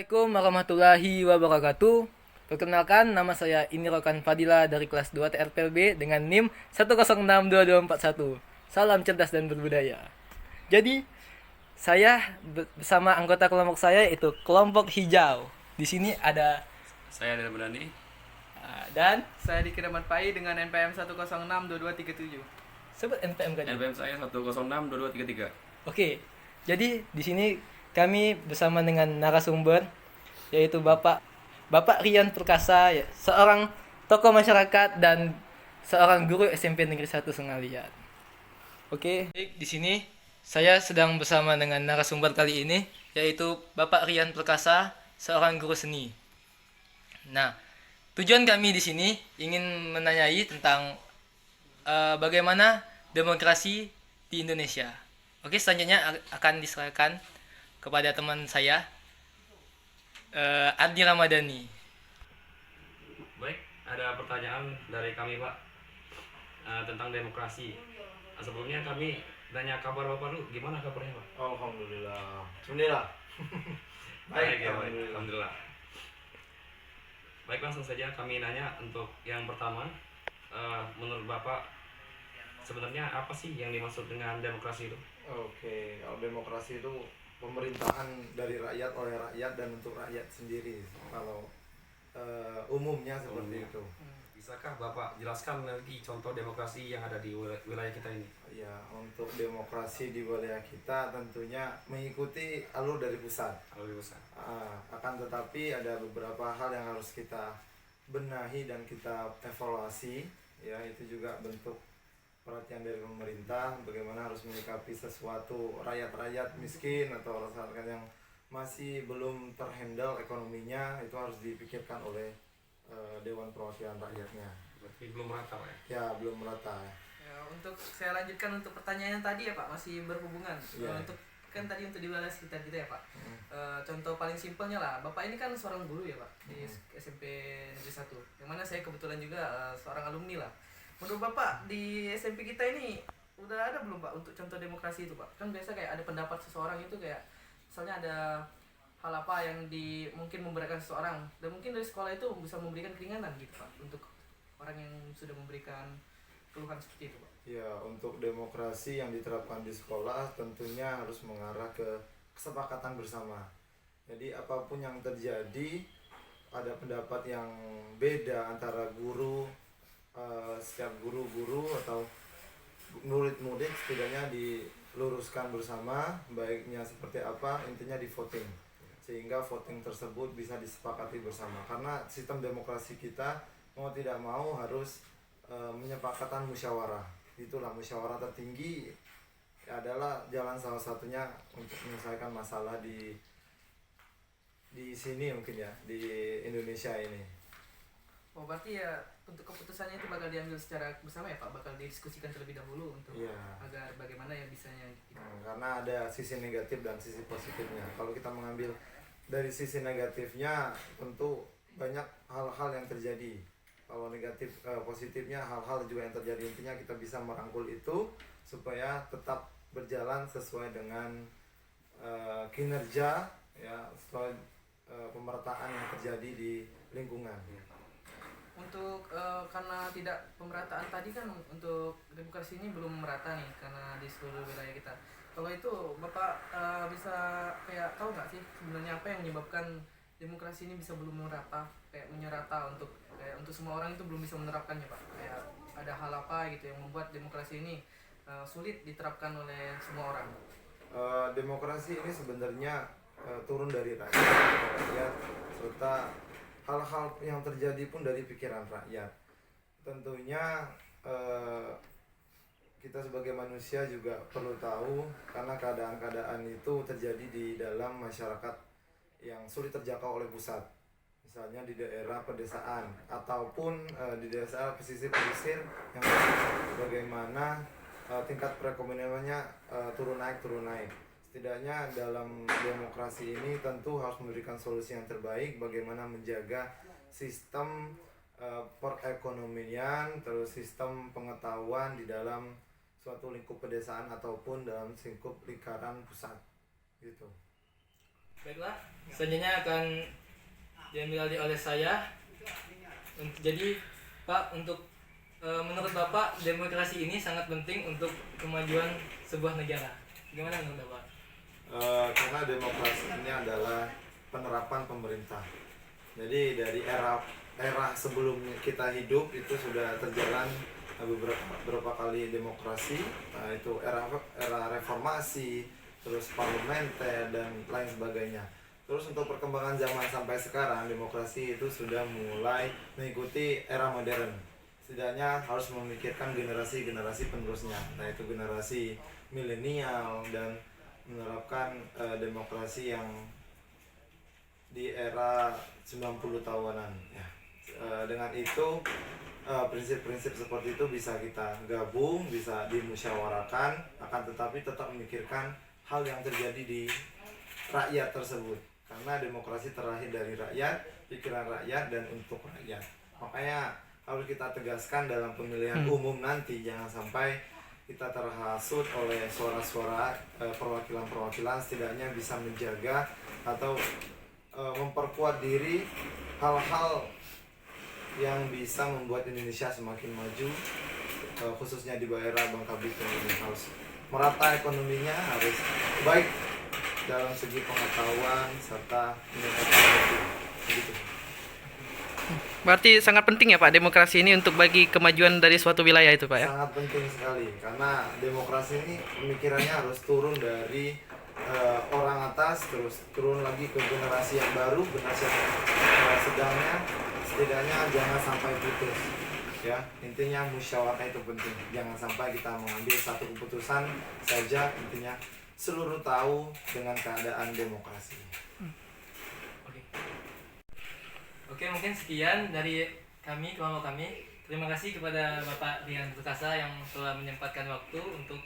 Assalamualaikum warahmatullahi wabarakatuh. Perkenalkan, nama saya Inirokan Fadila dari kelas 2 TRPLB dengan NIM 1062241. Salam cerdas dan berbudaya. Jadi, saya bersama anggota kelompok saya yaitu kelompok hijau. Di sini ada Saya Adel Medani. dan Saya dikiraman Pai dengan NPM 1062237. sebut NPM kan? NPM saya 1062233. Oke. Jadi di sini kami bersama dengan narasumber yaitu Bapak Rian Perkasa, ya, seorang tokoh masyarakat dan seorang guru SMP Negeri 1 Sengalian. Oke, baik, di sini saya sedang bersama dengan narasumber kali ini yaitu Bapak Rian Perkasa, seorang guru seni. Nah, tujuan kami di sini ingin menanyai tentang bagaimana demokrasi di Indonesia. Oke, selanjutnya akan diserahkan kepada teman saya, Adi Ramadhani. Baik, ada pertanyaan dari kami Pak tentang demokrasi. Sebelumnya kami tanya kabar Bapak dulu, gimana kabarnya Pak? Alhamdulillah. Bismillah. Baik ya, baik. Alhamdulillah. Baik, langsung saja kami nanya untuk yang pertama. Menurut Bapak, sebenarnya apa sih yang dimaksud dengan demokrasi itu? Oke, kalau demokrasi itu pemerintahan dari rakyat oleh rakyat dan untuk rakyat sendiri. Kalau umumnya seperti itu. Bisakah Bapak jelaskan lagi contoh demokrasi yang ada di wilayah kita ini? Ya, untuk demokrasi di wilayah kita tentunya mengikuti alur dari pusat. Kalau bisa. Akan tetapi ada beberapa hal yang harus kita benahi dan kita evaluasi. Ya, itu juga bentuk perhatian dari pemerintah bagaimana harus menyikapi sesuatu rakyat-rakyat miskin atau rakyat yang masih belum terhandle ekonominya, itu harus dipikirkan oleh Dewan Perwakilan Rakyatnya. Berarti belum merata Pak ya? Ya, belum merata. Ya, untuk saya lanjutkan untuk pertanyaan yang tadi ya Pak, masih berhubungan. Iya. Untuk kan tadi untuk di wilayah sekitar kita ya Pak. Contoh paling simpelnya lah, Bapak ini kan seorang guru ya Pak di SMP Negeri 1. Yang mana saya kebetulan juga seorang alumni lah. Menurut Bapak di SMP kita ini udah ada belum Pak untuk contoh demokrasi itu Pak? Kan biasa kayak ada pendapat seseorang itu kayak misalnya ada hal apa yang mungkin memberatkan seseorang dan mungkin dari sekolah itu bisa memberikan keringanan gitu Pak untuk orang yang sudah memberikan keluhan seperti itu Pak. Ya, untuk demokrasi yang diterapkan di sekolah tentunya harus mengarah ke kesepakatan bersama. Jadi apapun yang terjadi, ada pendapat yang beda antara guru, setiap guru-guru atau murid-murid, setidaknya diluruskan bersama baiknya seperti apa, intinya di voting, sehingga voting tersebut bisa disepakati bersama. Karena sistem demokrasi kita mau tidak mau harus menyepakatan musyawarah. Itulah musyawarah tertinggi adalah jalan salah satunya untuk menyelesaikan masalah di sini mungkin ya, di Indonesia ini. Oh berarti ya untuk keputusannya itu bakal diambil secara bersama ya Pak, bakal didiskusikan terlebih dahulu untuk Iya. agar bagaimana ya bisanya kita. Karena ada sisi negatif dan sisi positifnya. Kalau kita mengambil dari sisi negatifnya, tentu banyak hal-hal yang terjadi. Kalau negatif, positifnya hal-hal juga yang terjadi. Intinya kita bisa merangkul itu supaya tetap berjalan sesuai dengan kinerja, ya, sesuai pemerataan yang terjadi di lingkungan. Untuk karena tidak pemerataan tadi kan untuk demokrasi ini belum merata nih karena di seluruh wilayah kita. Kalau itu Bapak bisa kayak tahu nggak sih sebenarnya apa yang menyebabkan demokrasi ini bisa belum merata, kayak menyerata untuk semua orang itu belum bisa menerapkannya Pak. Kayak ada hal apa gitu yang membuat demokrasi ini sulit diterapkan oleh semua orang. Demokrasi ini sebenarnya turun dari rakyat, serta hal-hal yang terjadi pun dari pikiran rakyat. Tentunya kita sebagai manusia juga perlu tahu, karena keadaan-keadaan itu terjadi di dalam masyarakat yang sulit terjangkau oleh pusat. Misalnya di daerah pedesaan ataupun di desa pesisir-pesisir yang bagaimana tingkat perekonomiannya turun naik. Setidaknya dalam demokrasi ini tentu harus memberikan solusi yang terbaik bagaimana menjaga sistem perekonomian, terus sistem pengetahuan di dalam suatu lingkup pedesaan ataupun dalam lingkup lingkaran pusat gitu. Baiklah, selanjutnya akan diambil alih oleh saya. Jadi Pak, menurut Bapak demokrasi ini sangat penting untuk kemajuan sebuah negara. Gimana menurut Bapak? Karena demokrasi ini adalah penerapan pemerintah. Jadi dari era sebelum kita hidup itu sudah terjalan beberapa kali demokrasi, nah itu era reformasi, terus parlementer dan lain sebagainya. Terus untuk perkembangan zaman sampai sekarang, demokrasi itu sudah mulai mengikuti era modern. Setidaknya harus memikirkan generasi-generasi penerusnya. Nah itu generasi milenial dan menerapkan demokrasi yang di era 90 tahunan ya. Dengan itu prinsip-prinsip seperti itu bisa kita gabung, bisa dimusyawarahkan, akan tetapi tetap memikirkan hal yang terjadi di rakyat tersebut. Karena demokrasi terlahir dari rakyat, pikiran rakyat dan untuk rakyat. Makanya harus kita tegaskan dalam pemilihan umum nanti, jangan sampai kita terhasut oleh suara-suara perwakilan-perwakilan, setidaknya bisa menjaga atau memperkuat diri hal-hal yang bisa membuat Indonesia semakin maju, khususnya di daerah Bangka Belitung ini. Harus merata ekonominya, harus baik dalam segi pengetahuan serta meningkatkan mutu. Begitu. Berarti sangat penting ya Pak demokrasi ini untuk bagi kemajuan dari suatu wilayah itu Pak ya? Sangat penting sekali, karena demokrasi ini pemikirannya harus turun dari orang atas, terus turun lagi ke generasi yang baru, generasi yang sedangnya, setidaknya jangan sampai putus ya. Intinya musyawarah itu penting, jangan sampai kita mengambil satu keputusan saja, intinya seluruh tahu dengan keadaan demokrasi. Oke, mungkin sekian dari kelompok kami. Terima kasih kepada Bapak Rian Perkasa yang telah menyempatkan waktu untuk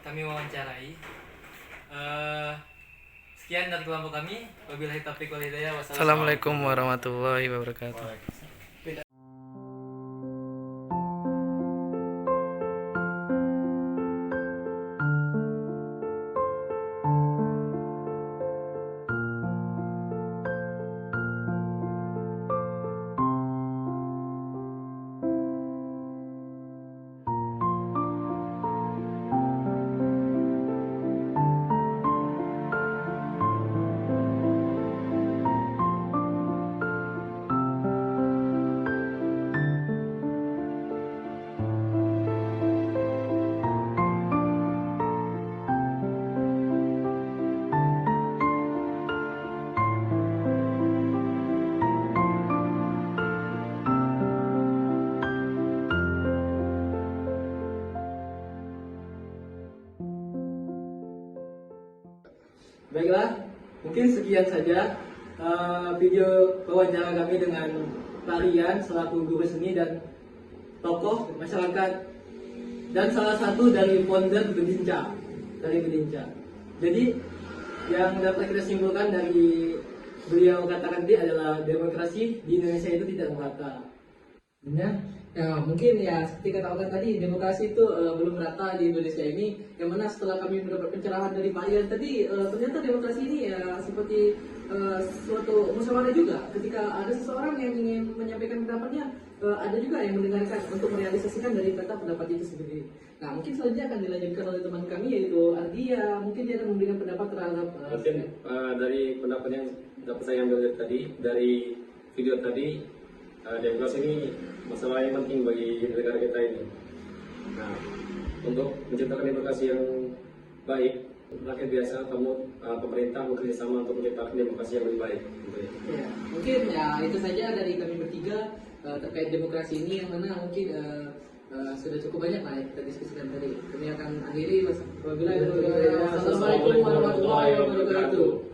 kami wawancarai. Sekian dari kelompok kami. Wabillahi taufiq wal hidayah. Assalamualaikum warahmatullahi wabarakatuh. Baiklah, mungkin sekian saja video wawancara kami dengan Pak Rian selaku guru seni dan tokoh masyarakat dan salah satu dari founder Bedinca. Jadi yang dapat kita simpulkan dari beliau katakan tadi adalah demokrasi di Indonesia itu tidak merata. Ya, mungkin ya seperti kata Okan tadi, demokrasi itu belum merata di Indonesia ini. Yang mana setelah kami mendapat pencerahan dari Pak Rian tadi, ternyata demokrasi ini ya seperti suatu musyawarah juga. Ketika ada seseorang yang ingin menyampaikan pendapatnya, ada juga yang mendengarkan untuk merealisasikan dari kata pendapat itu sendiri. Nah, mungkin selanjutnya akan dilanjutkan oleh teman kami yaitu Ardia. Mungkin dia akan memberikan pendapat terhadap mungkin dari pendapat yang dapat saya ambil tadi dari video tadi, demokrasi ini masalah yang penting bagi negara kita ini. Nah, untuk menciptakan demokrasi yang baik, rakyat biasa, pemerintah bekerja sama untuk menciptakan demokrasi yang lebih baik. Ya, mungkin ya itu saja dari kami bertiga terkait demokrasi ini, yang mana mungkin sudah cukup banyak lah yang kita diskusikan tadi. Kami akan akhiri. Wassalamualaikum warahmatullahi wabarakatuh.